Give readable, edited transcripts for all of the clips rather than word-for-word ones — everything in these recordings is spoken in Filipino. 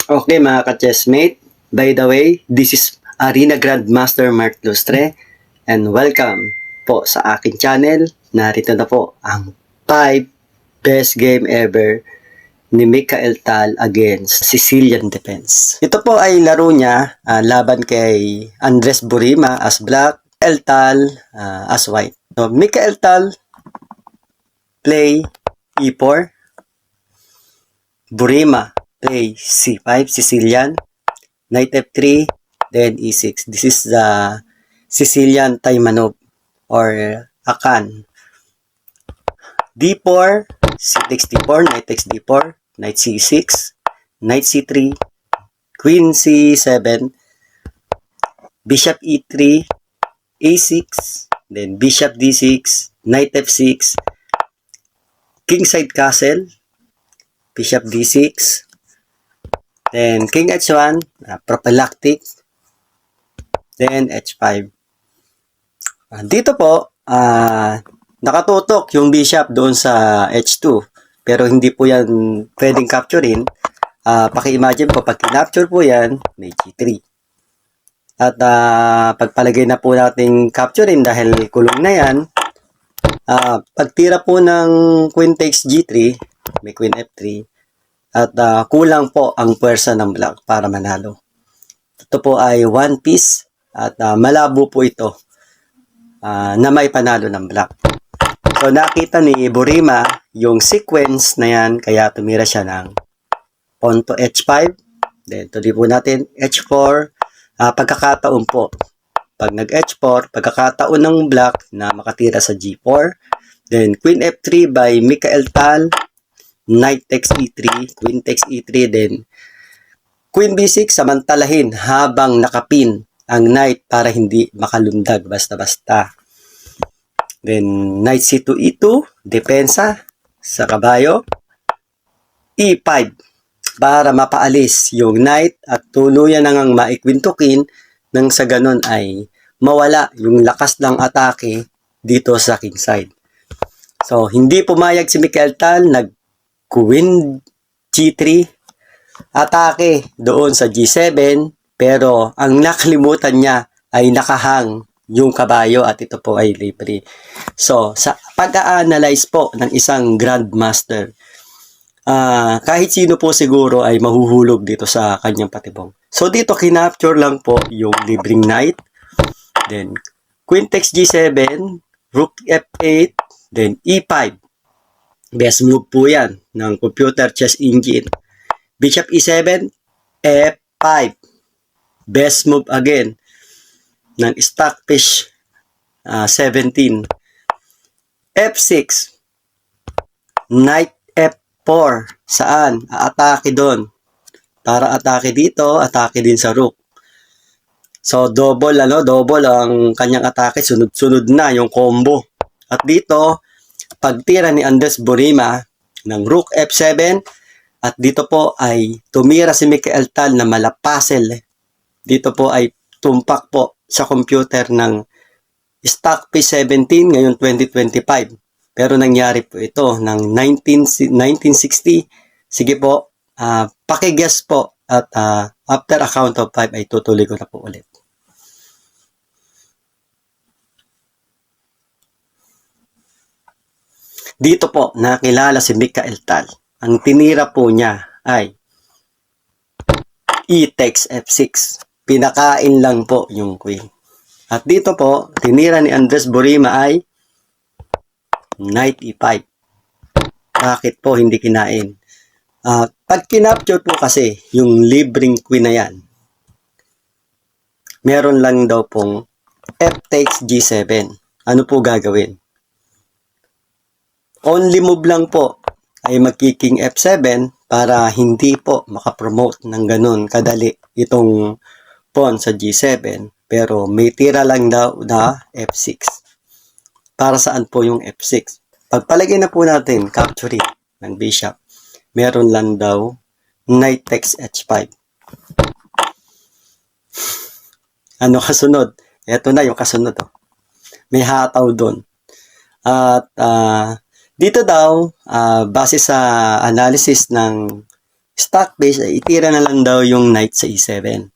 Okay mga ka-chessmate, by the way, this is Arena Grandmaster Mark Lustre and welcome po sa aking channel. Narito na po ang 5 best game ever ni Michael Tal against Sicilian Defense. Ito po ay laro niya laban kay Andres Burima as black, Michael Tal as white. So, Michael Tal play e4, Burima play c5, Sicilian, knight f3, then e6. This is the Sicilian Taimanov or Akan. d4, c takes d4, knight takes d4, knight c6, knight c3, queen c7, bishop e3, a6, then bishop d6, knight f6, kingside castle, bishop d6, then king h1, prophylactic, then h5. Dito po, nakatutok yung bishop doon sa h2, pero hindi po yan pwedeng capturein. Paki-imagine po, pag kinapture po yan, may g3. At pagpalagay na po natin capturein dahil kulong na yan, pagtira po ng queen takes g3, may queen f3, at kulang po ang puwersa ng black para manalo. Ito po ay one piece at malabo po ito na may panalo ng black. So nakita ni Burima yung sequence na yan, kaya tumira siya ng pawn to h5. Then tuloy po natin h4. Pagkakataon po, pag nag-h4, pagkakataon ng black na makatira sa g4. Then queen f3 by Michael Tal, knight takes e3, queen takes e3, then queen b6, samantalahin habang nakapin ang knight para hindi makalundag basta-basta. Then knight c2 e2, depensa sa kabayo, e5 para mapaalis yung knight at tuluyan nang maikwintukin nang sa ganon ay mawala yung lakas ng atake dito sa king side. So hindi pumayag si Michael Tal, nag queen g3, atake doon sa g7, pero ang nakalimutan niya ay nakahang yung kabayo at ito po ay libre. So, sa pag-a-analyze po ng isang grandmaster, kahit sino po siguro ay mahuhulog dito sa kanyang patibong. So, dito kinapture lang po yung libreng knight, then queen takes g7, rook f8, then e5. Best move po yan ng computer chess engine. Bishop e7, f5. Best move again ng Stockfish 17. f6. Knight f4. Saan? Atake doon. Para atake dito, atake din sa rook. So double ang kanyang atake, sunod-sunod na yung combo. At dito, pagtira ni Andres Burima ng rook f7 at dito po ay tumira si Michael Tal na malapasel. Dito po ay tumpak po sa computer ng Stockfish 17 ngayon 2025. Pero nangyari po ito ng 1960. Sige po, paki-guess po at after a count of 5 ay tutuloy ko na po ulit. Dito po, nakilala si Michael Tal. Ang tinira po niya ay e takes f6. Pinakain lang po yung queen. At dito po, tinira ni Andres Burima ay knight e5. Bakit po hindi kinain? Pag kinapture po kasi yung libreng queen na yan, meron lang daw pong f takes g7. Ano po gagawin? Only move lang po ay magkiking f7 para hindi po makapromote ng ganun kadali itong pawn sa g7. Pero may tira lang daw na f6. Para saan po yung f6? Pagpalagay na po natin, capturing ng bishop, meron lang daw knight takes h5. Ano kasunod? Ito na yung kasunod. May hataw doon. At dito daw, base sa analysis ng stock base ay itira na lang daw yung knight sa e7.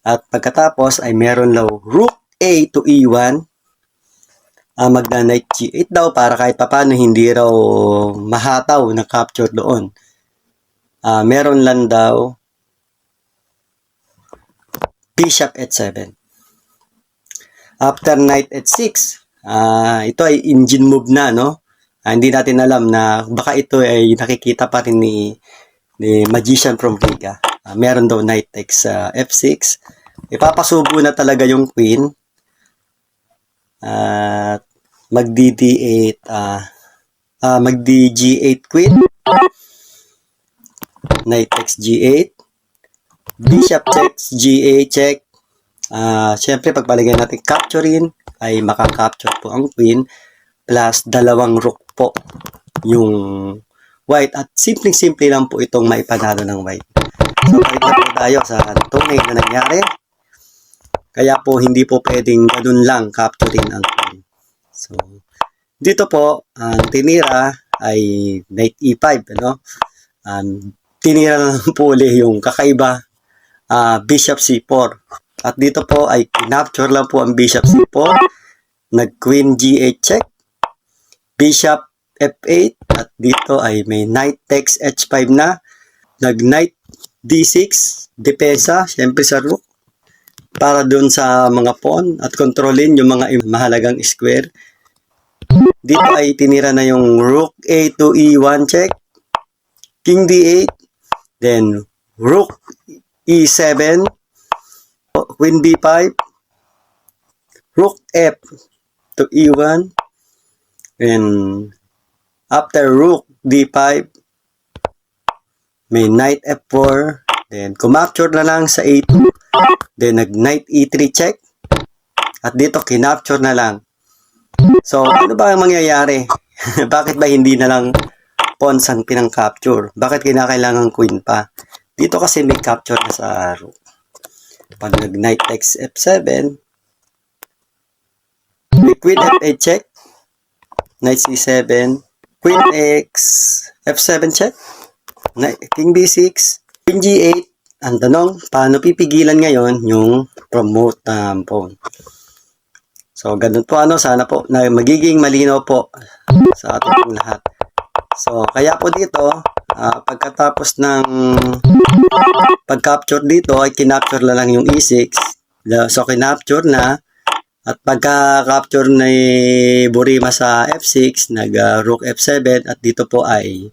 At pagkatapos ay meron daw rook a to e1. Magna knight g8 daw para kahit papano hindi raw mahataw na capture doon. Meron lang daw bishop h7. After knight h6, ito ay engine move na, no? Hindi natin alam na baka ito ay nakikita pa rin ni Magician from Vega. Meron daw knight takes f6. Ipapasubo na talaga yung queen. At mag-d8, mag-d8 queen. Knight takes g8. Bishop checks g8 check. Siyempre, pagpalagay natin capturein, ay makakapture po ang queen plus dalawang rook po yung white. At simpleng-simple lang po itong maipanalo ng white. So, balik na po tayo sa tunay na nangyari. Kaya po, hindi po pwedeng ganun lang capturein ang queen. So, dito po, ang tinira ay knight e5, ano? Tinira lang po ulit yung kakaiba, bishop c4. At dito po ay kinapture lang po ang bishop c4, nag-queen g8 check, bishop f8, at dito ay may knight takes h5 na, nag-knight d6, depensa, syempre sa rook, para dun sa mga pawn at kontrolin yung mga mahalagang square. Dito ay tinira na yung rook a to e1 check, king d8, then rook e7, queen b5, rook f to e1, and after rook d5, may knight f4, then kumapture na lang sa a2, then nag knight e3 check, at dito kinapture na lang. So, ano ba ang mangyayari? Bakit ba hindi na lang pawns ang pinang-capture? Bakit kinakailangan queen pa? Dito kasi may capture na sa rook. Pag nag-knight takes f7, may queen f8 check, knight c7, queen x, f7 check, king b6, queen g8. Ang tanong, paano pipigilan ngayon yung promote pawn? So, ganun po sana po, na magiging malinaw po sa ating lahat. So, kaya po dito, pagkatapos ng pag-capture dito, ay kinapture na lang yung e6. So, kinapture na. At pagka-capture na Burima sa f6, nag-rook f7. At dito po ay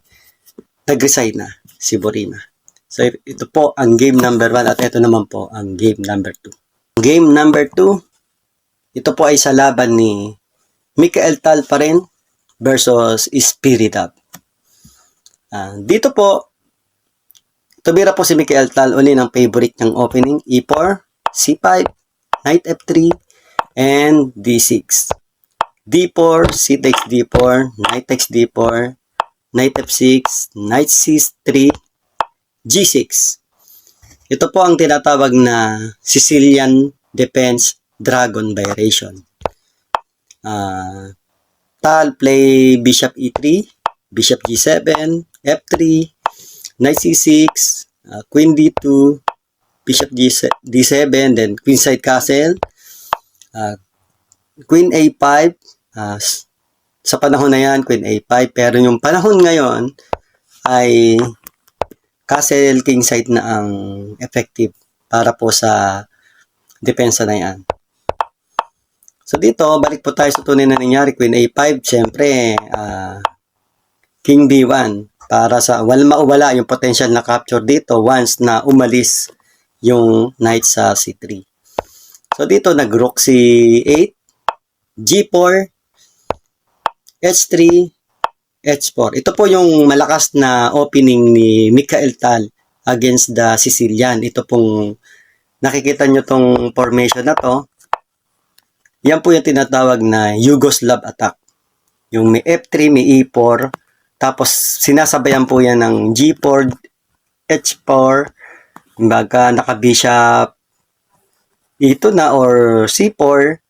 nag-resign na si Burima. So, ito po ang game number 1. At ito naman po ang game number 2. Game number 2, ito po ay sa laban ni Michael Tal pa rin versus Spirit Up. Dito po, tumira po si Michael Tal uli ng favorite niyang opening, e4, c5, knight f3, and d6. d4, c takes d4, knight takes d4, knight f6, knight c3, g6. Ito po ang tinatawag na Sicilian Defense Dragon Variation. Tal play bishop e3, bishop g7, f3, knight c6, queen d2, bishop d7, then queenside castle, queen a5. Sa panahon na yan, queen a5. Pero yung panahon ngayon ay castle kingside na ang effective para po sa depensa na yan. So dito, balik po tayo sa tunay na nangyari. Queen a5, syempre, king b1. Para sa mawala yung potential na capture dito once na umalis yung knight sa c3. So dito, nag-rook c8, g4, h3, h4. Ito po yung malakas na opening ni Michael Tal against the Sicilian. Ito pong nakikita nyo tong formation na to. Yan po yung tinatawag na Yugoslav attack. Yung may f3, may e4, tapos sinasabayan po yan ng g4, h4, baga naka-bishop ito na or c4.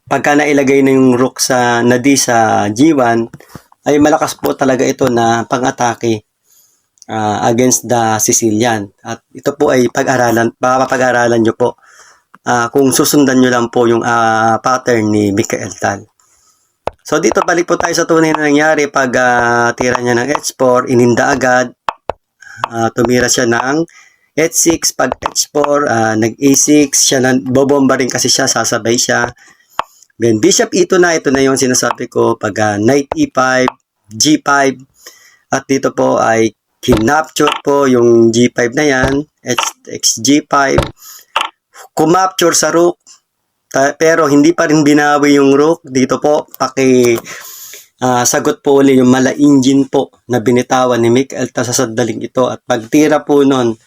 Pagka nailagay na yung rook sa d sa g1, ay malakas po talaga ito na pang-atake. against the Sicilian. At ito po ay papag-aralan nyo po kung susundan nyo lang po yung pattern ni Mikael Tal. So dito balik po tayo sa tunay na nangyari pag tira niya ng H4, ininda agad, tumira siya ng H6, pag H4, nag-A6, siya bobomba rin kasi siya, sasabay siya. Then Bishop E2 na, ito na yung sinasabi ko, pag Knight E5, G5, at dito po ay kinapture po yung G5 na yan, G5, kumapture sa rook, pero hindi pa rin binawi yung rook. Dito po, sagot po ulit yung mala engine po na binitawan ni Mikael Tal sa sandaling ito. At pagtira po nun,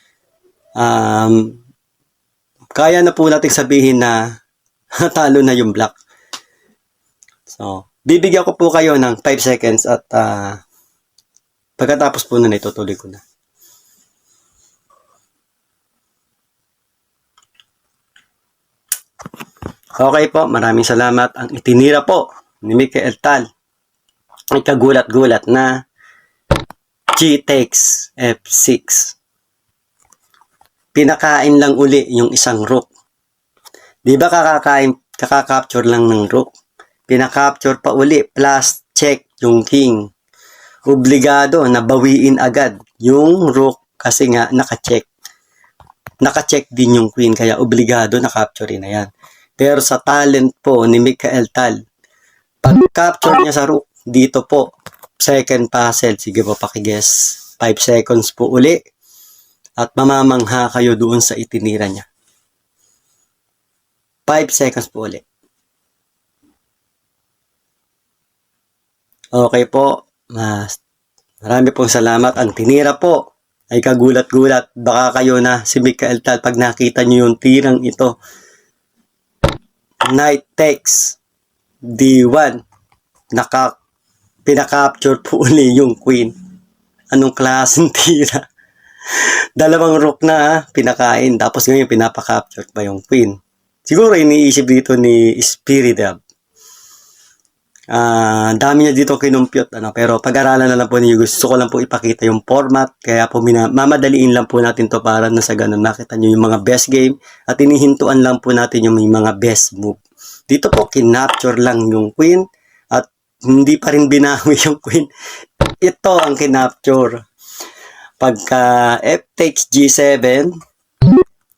kaya na po natin sabihin na talo na yung black. So, bibigyan ko po kayo ng 5 seconds at pagkatapos po nun, itutuloy ko na. Okay po, maraming salamat. Ang itinira po ni Mikael Tal ay kagulat-gulat na G takes F6. Pinakain lang uli yung isang rook. Di ba kakakapture lang ng rook? Pinakapture pa uli plus check yung king. Obligado na bawiin agad yung rook kasi nga naka-check. Naka-check din yung queen kaya obligado na capture na yan. Pero sa talent po ni Mikael Tal, pag capture niya sa rook, dito po, second puzzle, sige po pakiguess, 5 seconds po uli, at mamamangha kayo doon sa itinira niya. 5 seconds po uli. Okay po, marami pong salamat. Ang tinira po ay kagulat-gulat. Baka kayo na si Mikael Tal pag nakita niyo yung tirang ito. Knight takes D1. Pinakapture po uli yung queen. Anong klaseng tira? Dalawang rook na pinakain. Tapos ngayon pinapakapture pa yung queen. Siguro iniisip dito ni Spiridab. Dami niya dito kinumpyot. Pero pag-aralan na lang po niyo. Gusto ko lang po ipakita yung format. Kaya po mamadaliin lang po natin to para na sa ganun nakita niyo yung mga best game. At inihintuan lang po natin yung mga best move. Dito po kinapture lang yung queen. At hindi pa rin binawi yung queen. Ito ang kinapture. Pagka F takes G7,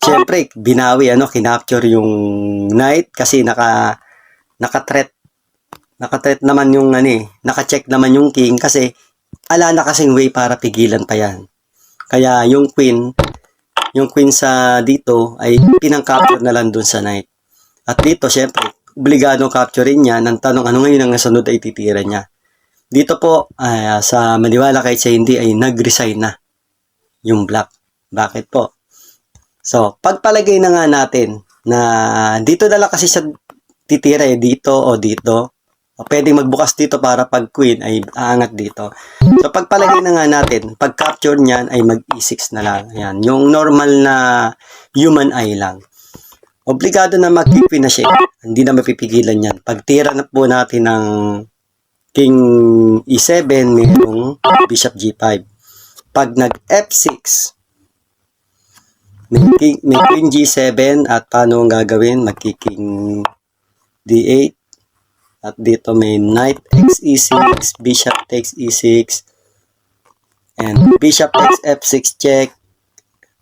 syempre binawi kinapture yung knight kasi naka-threat naman yung naka-check naman yung king kasi ala na kasing way para pigilan pa yan. Kaya yung queen sa dito ay pinang-capture na lang dun sa knight. At dito syempre obligado capturein niya. Ang tanong ano ngayon ang nasunod ay titira niya. Dito po sa maniwala kahit sa hindi ay nag-resign na yung black. Bakit po? So, pagpalagay na nga natin na dito na lang kasi siya titira dito o dito. O pwedeng magbukas dito para pag queen ay aangat dito. So, pagpalagay na nga natin, pag capture niyan ay mag E6 na lang. Ayan, yung normal na human eye lang. Obligado na mag-queen na siya. Hindi na mapipigilan yan. Pag tira na po natin ng king E7, mayroong bishop G5. Pag nag-F6, may queen G7 at paano ang gagawin? Magkiking D8 at dito may knight takes E6, bishop takes E6 and bishop takes F6 check.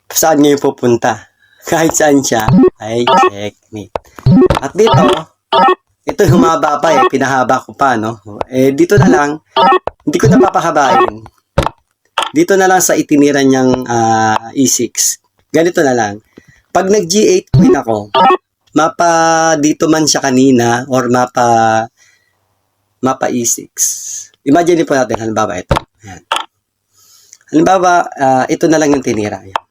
Saan ngayon pupunta? Kahit saan siya ay checkmate. At dito, ito humaba pa pinahaba ko pa dito na lang, hindi ko napapahabain. Dito na lang sa itinira niyang E6. Ganito na lang. Pag nag-G8 queen ako, mapa dito man siya kanina or mapa E6. Imagine po natin, halimbawa ito. Ayan. Halimbawa, ito na lang yung tinira. Ayan.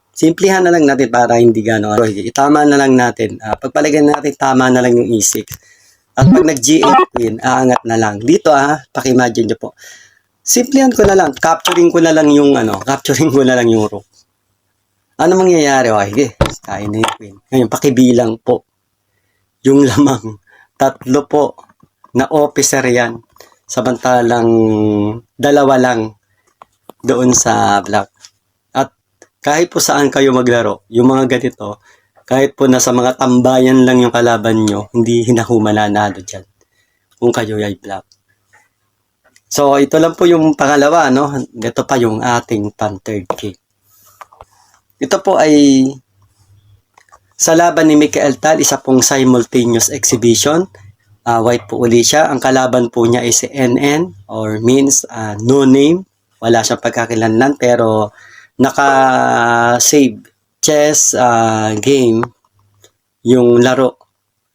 Simplihan na lang natin para hindi gano'n. Itama na lang natin. Pagpalagyan natin, tama na lang yung E6. At pag nag-G8 queen, aangat na lang. Dito paki-imagine nyo po. Simplihan ko na lang, capturing ko na lang yung rook. Ano mangyayari? Okay, kain na yung queen. Ngayon, pakibilang po. Yung lamang, 3 po na officer yan. Samantalang 2 lang doon sa black. At kahit po saan kayo maglaro, yung mga ganito, kahit po nasa mga tambayan lang yung kalaban nyo, hindi mananalo dyan kung kayo ay black. So, ito lang po yung pangalawa, no? Ito pa yung ating pan-third game. Ito po ay sa laban ni Mikael Tal, isa pong simultaneous exhibition. White po uli siya. Ang kalaban po niya ay si NN or means no name. Wala siyang pagkakilanlan pero naka-save chess game yung laro,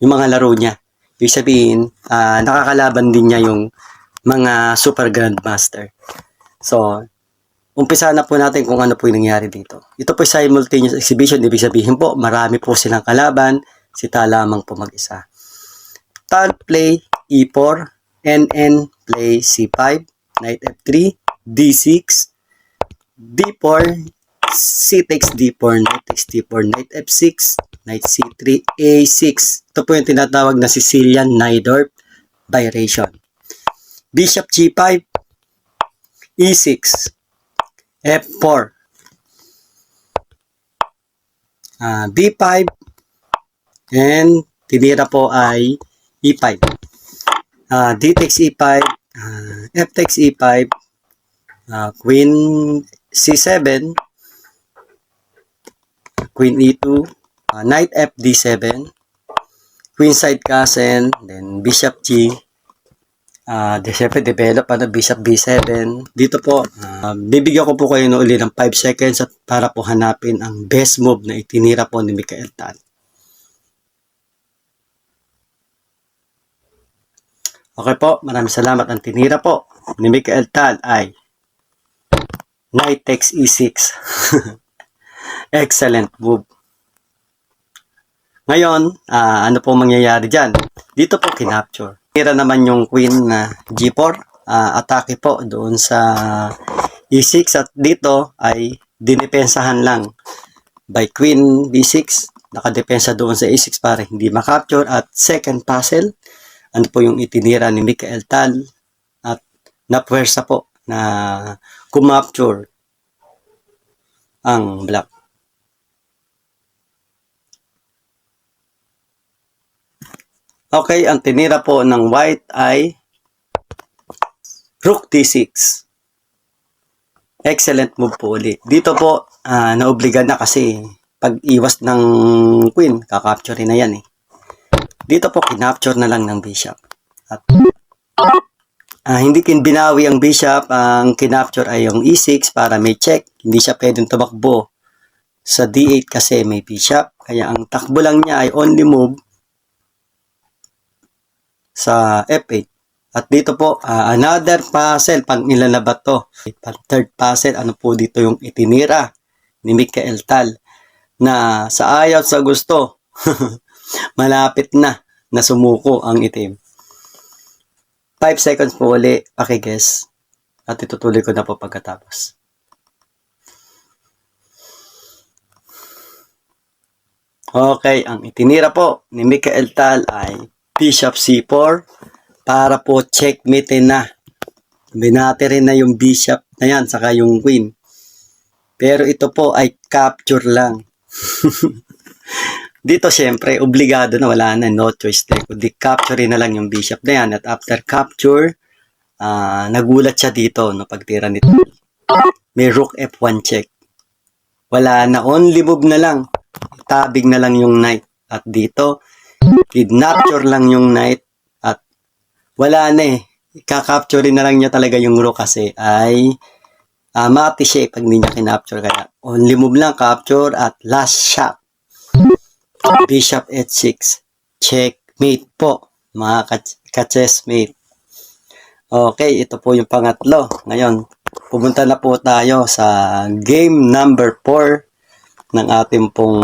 yung mga laro niya. Ibig sabihin, nakakalaban din niya yung mga super grandmaster. So, umpisa na po natin kung ano po yung nangyari dito. Ito po simultaneous exhibition. Ibig sabihin po, marami po silang kalaban. Si Ta lamang po mag-isa. Tal play E4, NN play C5, Knight F3, D6, D4, C takes D4, Knight takes D4, Knight F6, Knight C3, A6. Ito po yung tinatawag na Sicilian Najdorf variation. Bishop G5, E6, F4, B5, and tinira po ay E5. D takes E5, F takes E5, Queen C7, Queen E2, Knight F D7, Queen side castle, then Bishop G, syempre develop Bishop B7. Dito po, bibigyan ko po kayo na uli ng 5 seconds at para po hanapin ang best move na itinira po ni Mikael Tal. Okay po, maraming salamat. Ang tinira po ni Mikael Tal ay Knight takes E6. Excellent move. Ngayon, ano po mangyayari dyan? Dito po kinapture. Tira naman yung queen na G4. Atake po doon sa E6 at dito ay dinipensahan lang by queen B6. Nakadepensa doon sa E6 para hindi makapture at second puzzle. Ano po yung itinira ni Mikael Tal at napwersa po na kumapture ang black. Okay, ang tinira po ng white ay Rook D6. Excellent move po ulit. Dito po, naobliga na kasi pag iwas ng queen, kakapture na yan eh. Dito po, kinapture na lang ng bishop. At hindi binawi ang bishop, ang kinapture ay yung E6 para may check. Hindi siya pwedeng tumakbo sa D8 kasi may bishop. Kaya ang takbo lang niya ay only move sa F8. At dito po, another puzzle, pag nilalabat to. Third puzzle, ano po dito yung itinira ni Mikael Tal na sa ayaw sa gusto, malapit na sumuko ang itim. 5 seconds po uli, pakiguess. At itutuloy ko na po pagkatapos. Okay, ang itinira po ni Mikael Tal ay Bishop C4 para po checkmate na. Binati rin na yung bishop na yan, saka yung queen. Pero ito po ay capture lang. Dito syempre, obligado na, wala na, no choice na. Kundi capture na lang yung bishop na yan. At after capture, nagulat siya dito, no, pagtira nito. May rook F1 check. Wala na, only move na lang. Tabig na lang yung knight. At dito, kidnapture lang yung knight. At wala na eh. Kakapture na lang niya talaga yung rook kasi ay mati siya pag hindi niya kinapture. Kaya only move lang, capture at last shot. Bishop H6. Checkmate po, mga ka-chessmate. Okay, ito po yung pangatlo. Ngayon, pumunta na po tayo sa game number 4 ng ating pong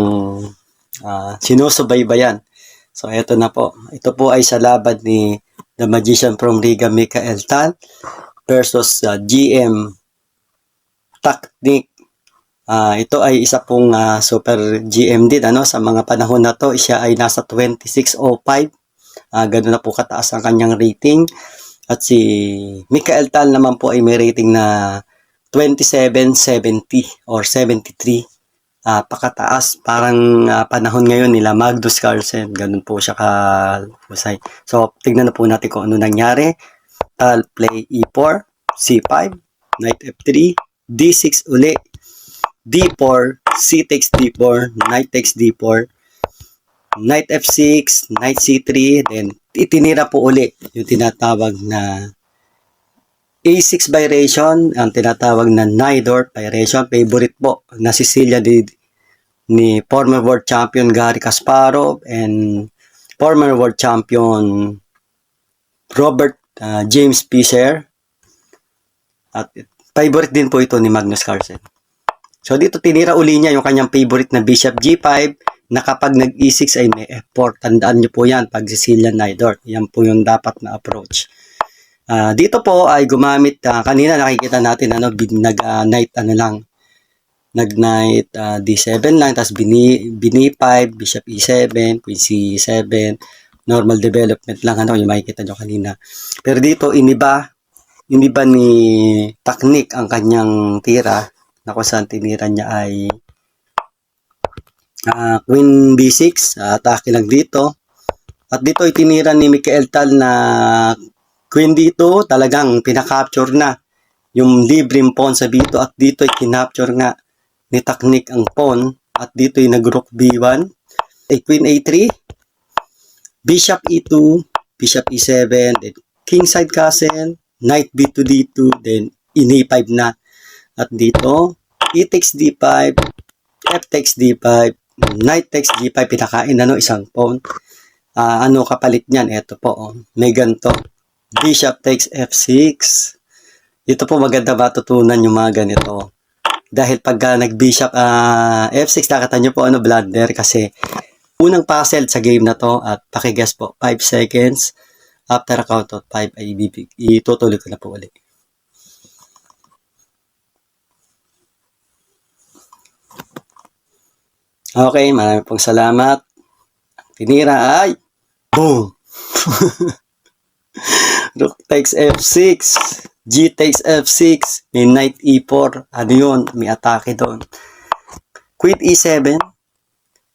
sinusubaybayan. So, ito na po. Ito po ay sa laban ni The Magician from Riga, Mikael Tal versus GM Tactic. Ito ay isa pong super GM din, ano, sa mga panahon na to. Siya ay nasa 2605. Ganun na po kataas ang kanyang rating. At si Mikael Tal naman po ay may rating na 2770 or 73 pakataas. Parang panahon ngayon nila Magnus Carlsen, ganun po siya kahusay. So tignan na po natin kung ano nangyari. Play E4, C5, Knight F3, D6 uli, D4, C takes D4, Knight takes D4, Knight F6, Knight C3, then itinira po uli yung tinatawag na A6 variation, ang tinatawag na Najdorf variation. Favorite po na Sicilia ni former world champion Garry Kasparov and former world champion Robert James Fischer. At favorite din po ito ni Magnus Carlsen. So dito tinira uli niya yung kanyang favorite na Bishop G5 na kapag nag-E6 ay may F4. Tandaan niyo po yan pag Sicilian Najdorf. Yan po yung dapat na approach. Dito po ay gumamit, kanina nakikita natin nag-knight nag-knight D7 lang, tapos bini 5, bishop E7, queen C7, normal development lang yung makikita nyo kanina. Pero dito iniba ni technique ang kanyang tira na kung saan tinira niya ay queen B6, atake lang dito. At dito itinira ni Michael Tal na queen dito, talagang pinaka-capture na yung libreng pawn sa dito, at dito ay kinapture nga ni technique ang pawn, at dito ay nag-rook B1, ay queen A3, bishop E2, bishop E7, then kingside castle, knight B2 D2, then in E5 na. At dito, E takes D5, F takes D5, knight takes G5, pinakain isang pawn. Kapalit niyan? Ito po, may ganito. Bishop takes F6. Ito po maganda matutunan yung mga ganito. Dahil pagka nag-bishop F6, nakita nyo po blunder kasi unang puzzle sa game na to, at pakiguess po, 5 seconds. After a count of 5 ay itutuloy ko na po ulit. Okay, maraming pong salamat. Tinira ay boom! Rook takes F6, G takes F6, may knight E4, yun, may atake doon. Queen E7,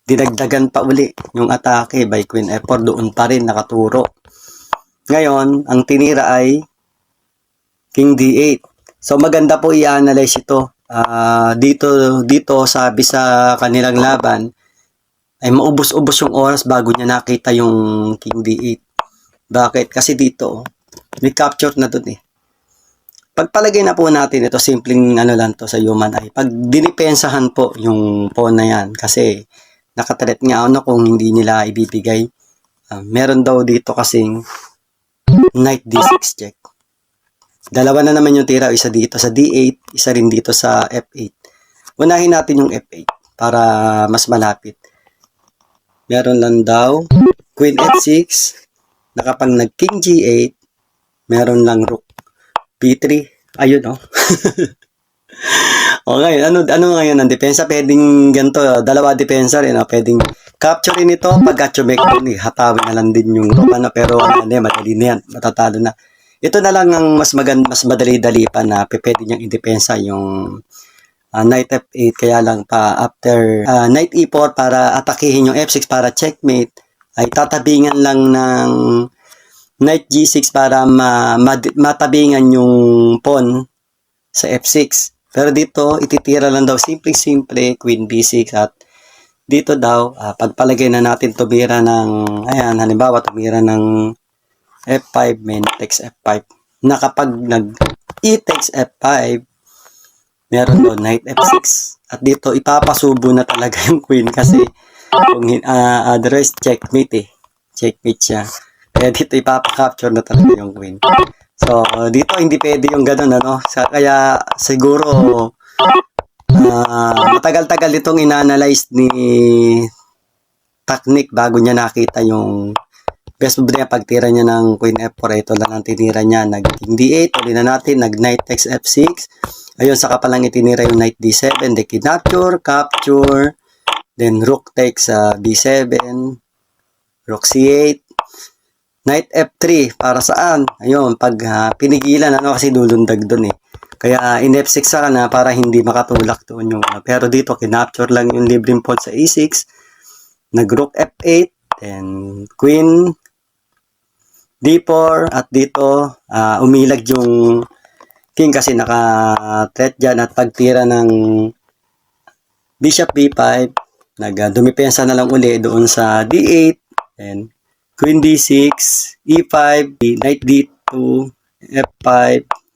dinagdagan pa uli yung atake by Queen F4, doon pa rin nakaturo. Ngayon, ang tinira ay King D8. So maganda po i-analyze ito. Dito sabi sa kanilang laban ay maubos-ubos yung oras bago niya nakita yung King D8. Bakit? Kasi dito may capture na dun Pagpalagay na po natin ito, simpleng lang to sa human eye. Pag dinipensahan po yung pawn na yan, kasi nakatret nga kung hindi nila ibibigay. Meron daw dito kasing knight D6 check. Dalawa na naman yung tira, isa dito sa D8, isa rin dito sa F8. Unahin natin yung F8 para mas malapit. Meron lang daw Queen F6, na kapag nag King G8, meron lang Rook B3. Ayun Okay, ano ngayon ang depensa? Pwedeng ganito, dalawa depensa rin. Pwedeng capture ito, pagka chumekon, hatawin na lang din yung Rook. Pero madali na yan, matatalo na. Ito na lang ang mas madali-dali pa na pwede niyang i-depensa yung knight F8, kaya lang pa after knight E4 para atakihin yung F6 para checkmate, ay tatabingan lang ng knight G6 para matabingan yung pawn sa F6. Pero dito, ititira lang daw simple Queen B6, at dito daw, pagpalagay na natin tumira ng, halimbawa tumira ng F5, main takes F5, na kapag E takes F5, meron doon knight F6, at dito ipapasubo na talaga yung queen kasi kung otherwise checkmate siya, kaya dito ipapacapture na talaga yung queen. So dito hindi pwede yung ganun kaya siguro matagal-tagal itong inanalyze ni technique bago niya nakita yung best move niya. Pagtira niya ng Queen F4, ito lang ang tinira niya, nag King D8, uli na natin, nag Knight takes F6, ayun, saka pa lang itinira yung Knight D7, then capture, then Rook takes B7, Rook C8, Knight F3, para saan? Ayun, pag pinigilan, kasi dulundag dun Kaya in F6 sana para hindi makatulak doon yung pero dito kinapture lang yung libreng pawn sa E6, nag-rook F8, then Queen D4 at dito umilag yung king kasi naka-threat dyan at pagtira ng Bishop B5, dumipensa na lang uli doon sa D8, then Queen D6, E5, Knight D2, F5,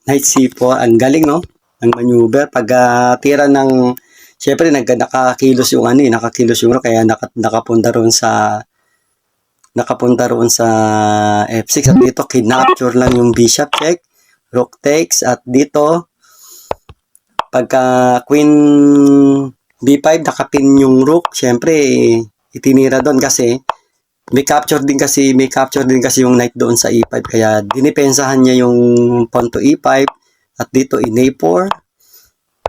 Knight C4. Ang galing, no? Ang maneuver. Pag tira ng, syempre, nakakilos yung nakakilos yung kaya nakapunta roon sa F6 at dito kinapture lang yung bishop check, rook takes at dito pagka Queen B5 nakapin yung rook, syempre itinira doon kasi may capture din kasi yung knight doon sa E5 kaya dinipensahan niya yung pawn to E5 at dito in A4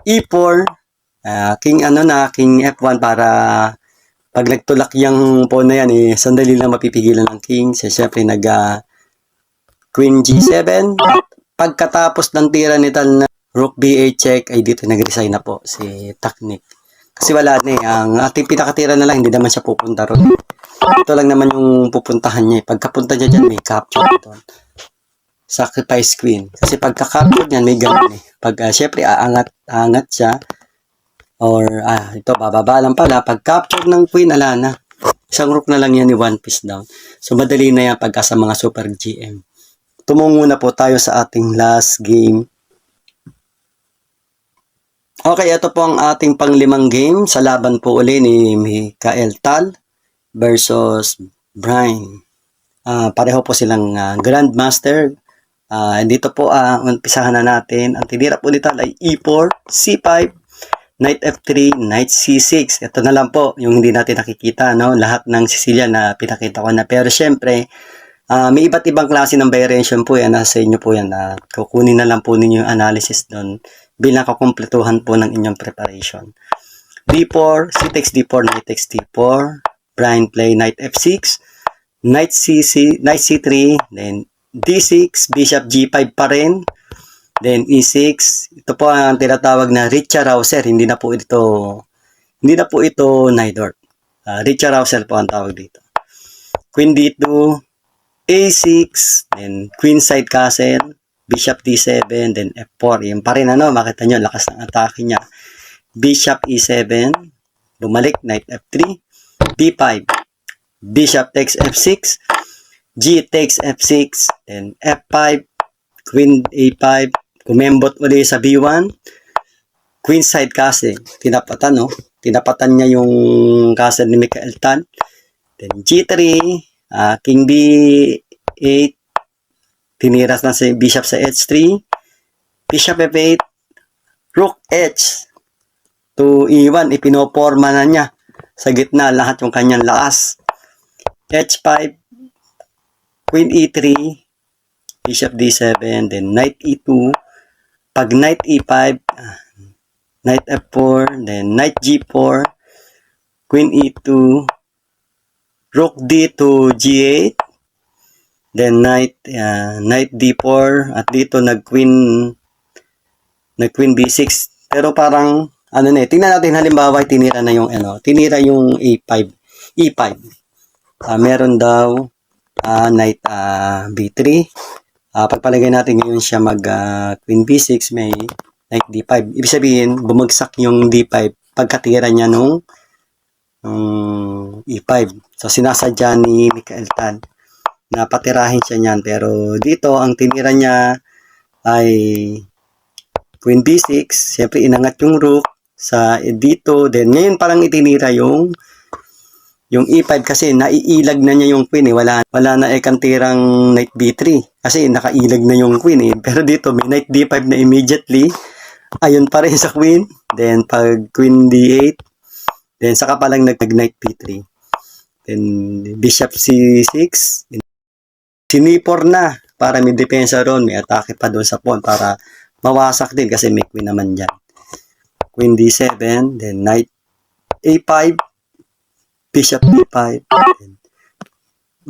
E4 king F1 para pag nagtulak yung pawn na yan sandali lang mapipigilan ng king. So, syempre Queen G7 at pagkatapos ng tira ni Tal na Rook B8 check ay dito nag-resign na po si Taknik. Kasi wala na ang ating pinakatira na lang, hindi naman siya pupunta ron. Ito lang naman yung pupuntahan niya. Pagkapunta niya dyan, may capture ito. Sacrifice Queen. Kasi pagka-capture niyan, may ganun Pag, syempre, aangat siya. Or, ito, bababa lang pala. Pag-capture ng Queen, ala na. Isang rook na lang yan ni one piece down. So, madali na yan pagka sa mga Super GM. Tumungo na po tayo sa ating last game. Okay, ito po ang ating panglimang game sa laban po uli ni Mikael Tal versus Brian. Pareho po silang Grandmaster. Dito po, umpisahan na natin. Ang tinira po ni Tal ay E4, C5, Knight F3, Knight C6. Ito na lang po yung hindi natin nakikita, no? Lahat ng Sicilian na pinakita ko na. Pero syempre, may iba't ibang klase ng variation po yan. Nasa inyo po yan. Kukunin na lang po ninyo yung analysis doon bilang kakumpletuhan po ng inyong preparation. D4, C takes D4, Knight takes D4, Brian play Knight F6, Knight C3, then D6, Bishop G5 pa rin, then E6. Ito po ang tinatawag na Ritchie-Rauser, hindi na po ito Najdorf. Ritchie-Rauser po ang tawag dito. Queen D2, A6, then Queen side castle, Bishop D7, then F4. Yung pa rin makita nyo, lakas ng atake niya. Bishop E7, bumalik, Knight F3, B5, Bishop takes F6, G takes F6, then F5, Queen A5, kumembot ulit sa B1, Queen side castle, tinapatan niya yung castle ni Mikael Tal, then G3, King B8, tiniras na si Bishop sa H3, Bishop F8, Rook H to E1, ipinoporma na niya sa gitna lahat yung kanyang lakas. H5, Queen E3, Bishop D7, then Knight E2, pag Knight E5, Knight F4, then Knight G4, Queen E2, Rook D to G8, then Knight D4 at dito nag-Queen B6. Pero parang tingnan natin halimbawa tinira yung E5. Meron daw Knight B3. Pagpalagay natin ngayon siya mag Queen B6, may Knight D5. Ibig sabihin bumagsak yung D5 pagkatira niya nung E5. So sinasadya ni Mikael Tal na patirahin siya niyan. Pero dito, ang tinira niya ay Queen B6. Siyempre, inangat yung rook sa dito. Then, ngayon parang itinira yung E5 kasi naiilag na niya yung queen. Wala na kantirang Knight B3 kasi nakailag na yung queen. Pero dito, may Knight D5 na immediately. Ayun pa rin sa queen. Then, pag Queen D8. Then, saka palang nag-Knight B3. Then, Bishop C6. Sinipor na para may depensa ron, may atake pa doon sa pawn para mawasak din kasi may queen naman dyan. Queen D7, then Knight A5, Bishop D5,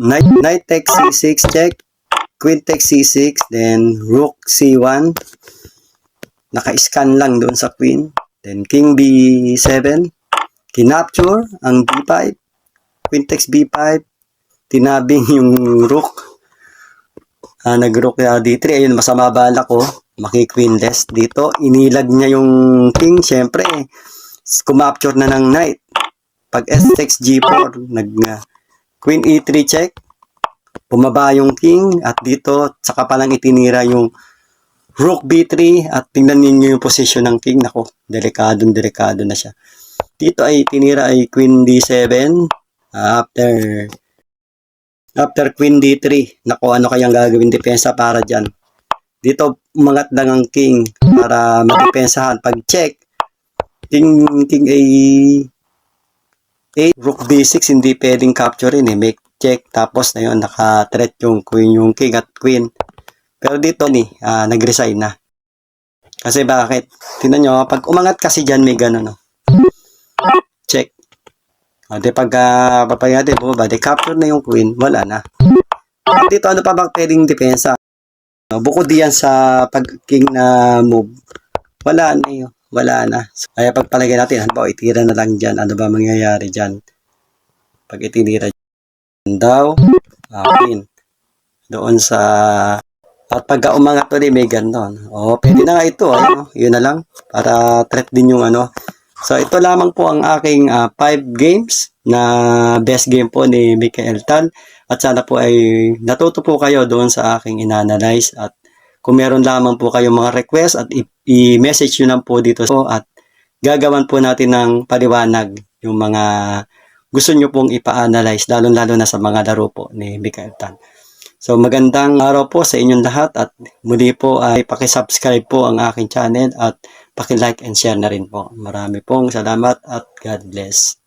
Knight takes C6 check, Queen takes C6, then Rook C1, naka-scan lang doon sa queen. Then king b7, kinapture ang b5, queen takes b5, tinabing yung rook. Nag-rook d3, ayun, masama bala ko, maki-queenless dito. Inilag niya yung king, syempre, kumapture na ng knight. Pag s takes g4, queen e3 check, bumaba yung king, at dito, saka palang itinira yung rook b3, at tingnan niyo yung position ng king. Nako, delikado na siya. Dito ay tinira ay queen d7, after queen d3. Nako, ano kayang gagawin depensa para dyan? Dito, umangat lang ang king para madepensahan. Pag check, king a rook b6, hindi pwedeng capturein eh. Make check, tapos na yun, naka-threat yung queen, yung king at queen. Pero dito nag-resign na. Kasi bakit? Tingnan nyo, pag umangat kasi dyan, may gano'n, no? Check. Di pag papayag natin, bumaba, di capture na yung queen, wala na. At dito, ano pa bang pwedeng depensa? Bukod diyan sa pag-king na move, wala na yun. Wala na. Kaya pagpalagay natin, halimbawa, itira na lang dyan. Ano ba mangyayari dyan? Pag itinira dyan daw, queen. Doon sa... At pagka umangat ulit, may ganon. Pwede na nga ito. Yun na lang. Para threat din yung ano. So, ito lamang po ang aking 5 games na best game po ni Michael Tal. At sana po ay natuto po kayo doon sa aking inanalyze. At kung meron lamang po kayong mga request at i-message nyo lang po dito. At gagawan po natin ng paliwanag yung mga gusto nyo pong ipa-analyze. Lalo-lalo na sa mga laro po ni Michael Tal. So magandang araw po sa inyong lahat at muli po ay paki-subscribe po ang aking channel at paki-like and share na rin po. Marami pong salamat at God bless.